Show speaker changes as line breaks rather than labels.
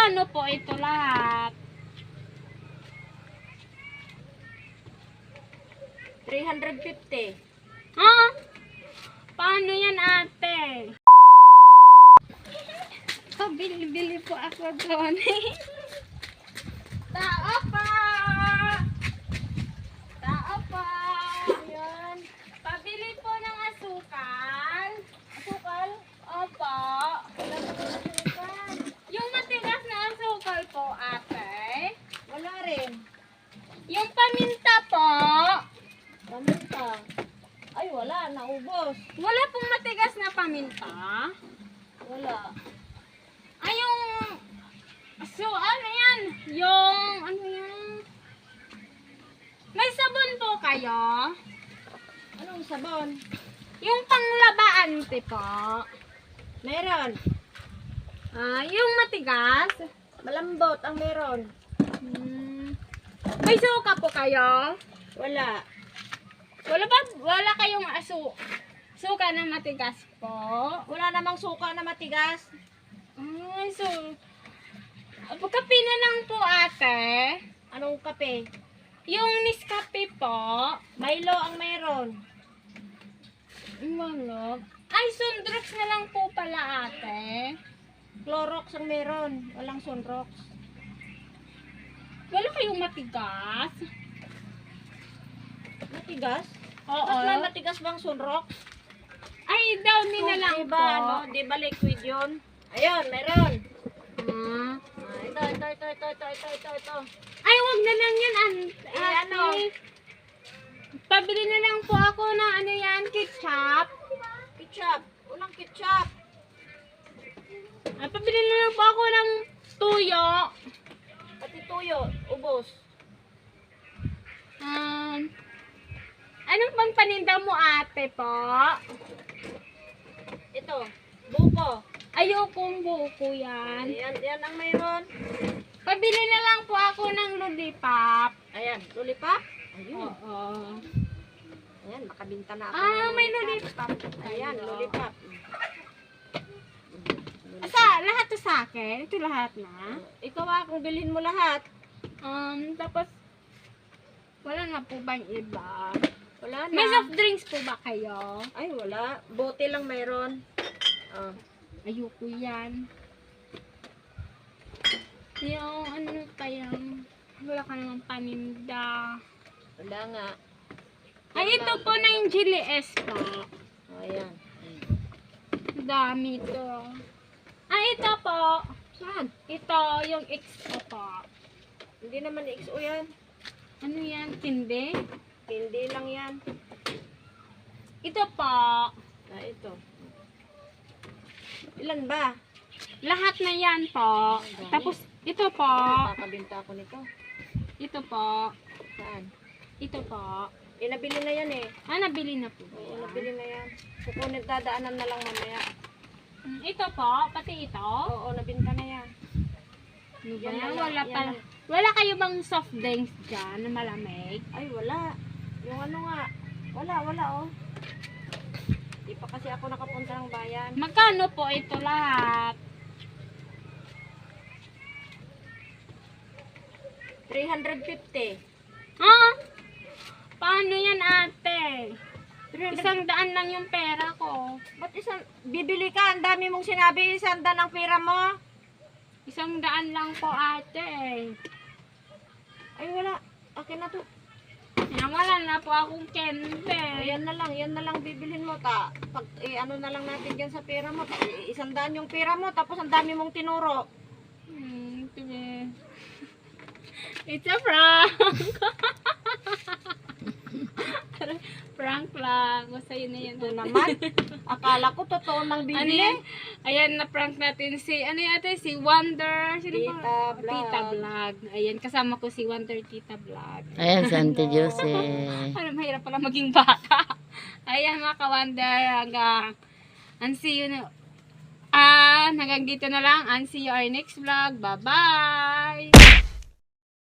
Magkano po ito lahat?
350.
Ah? Paano yan, ate? Pabili-bili po ako doon. Tao pa! Tao pa!
Yan.
Pabili po ng asukal.
Asukal?
Opo.
Wala pa rin asukal.
Yung matigas na asukal po, ate.
Wala rin.
Yung paminta po.
Paminta. Ay, wala. Naubos.
Wala pong matigas na paminta.
Wala.
Ay, yung... So, ano yan? Yung... Ano yan? May sabon po kayo?
Anong sabon?
Yung panglabaan, po.
Meron.
Yung matigas?
Malambot ang meron.
May suka po kayo?
Wala.
Wala kayong suka na matigas po?
Wala namang suka na matigas.
Ay, so... Kape na lang po, ate.
Anong kape?
Yung Nescafe po.
Milo ang meron.
Wala. Ay, Sunrox na lang po pala, ate.
Clorox ang meron. Walang Sunrox.
Wala kayong matigas?
Matigas?
Oo.
Ba't may matigas bang Sunrox?
Ay, downy na lang
Diba,
po.
ano? Di ba liquid yun? Ayun, meron.
Ah.
Ito.
Ay, wag na lang yan, ate.
ano?
Pabili na lang po ako ng ano yan, ketchup.
Ketchup. Walang ketchup.
Ay, pabili na lang po ako ng tuyo.
Pati tuyo, ubos.
Anong pang paninda mo, ate po?
Ito, buko.
Ayokong buko yan.
Yan ang mayroon.
Pabili na lang po ako ng lollipop.
Ayan, lollipop. Ayun.
Oo.
Ayan, makabinta na ako.
May lollipop.
Ayan, lollipop.
Lahat to sa akin? Ito lahat na?
Ikaw kung bilhin mo lahat.
Tapos, wala na po bang iba?
Wala na.
May soft drinks po ba kayo?
Ay, wala. Bote lang mayroon. Oh.
Ayoko yan. Yung ano kayang, wala ka naman paninda.
Wala nga.
Ay, ito po na yung Chili S po.
Oh, ayan.
Dami to. Ay, ito po.
Saan?
Ito, yung XO po.
Hindi naman XO yan.
Ano yan? Tindi?
Hindi lang yan.
Ito po.
Ito. Ilan ba?
Lahat na yan po. Tapos, ito po.
Nakakabinta ako nito.
Ito po.
Saan?
Ito po.
Nabili na yan eh.
Nabili na po ba
Oo,
yan?
nabili na yan. Kukunin, dadaanan na lang mamaya.
Ito po. Pati ito.
Oo, nabinta na yan.
Yan,
Yan na
wala
lang,
pa.
yan na.
Wala kayo bang soft drinks dyan na malamig?
Ay, wala. Yung ano nga. Wala oh. Di pa kasi ako nakapunta ng bayan.
Magkano po ito lahat?
350.
Paano yan, ate?
300.
100 lang yung pera ko.
Ba't bibili ka? Ang dami mong sinabi, 100 ang pera mo.
100 lang po, ate.
Ay, wala. Akin na to.
Wala na po akong kente.
Yan na lang bibilhin mo. Pag, ano na lang natin dyan sa pera mo. 100 yung pera mo, tapos ang dami mong tinuro.
Sige. It's a prank. Prank lang. Basta yun na yan.
Ito naman. Akala ko totoo nang
Ano
bibili.
yan? Ayan, na-prank natin si, ano yata, si Wonder. Sino
Tita
ba?
Vlog.
Tita Vlog. Ayan, kasama ko si Wonder Tita Vlog.
Ayan, Santi Jose.
Ano, mahirap pala maging bata. Ayan, mga ka-Wonder. Hanggang dito na lang. And see you our next vlog. Bye-bye!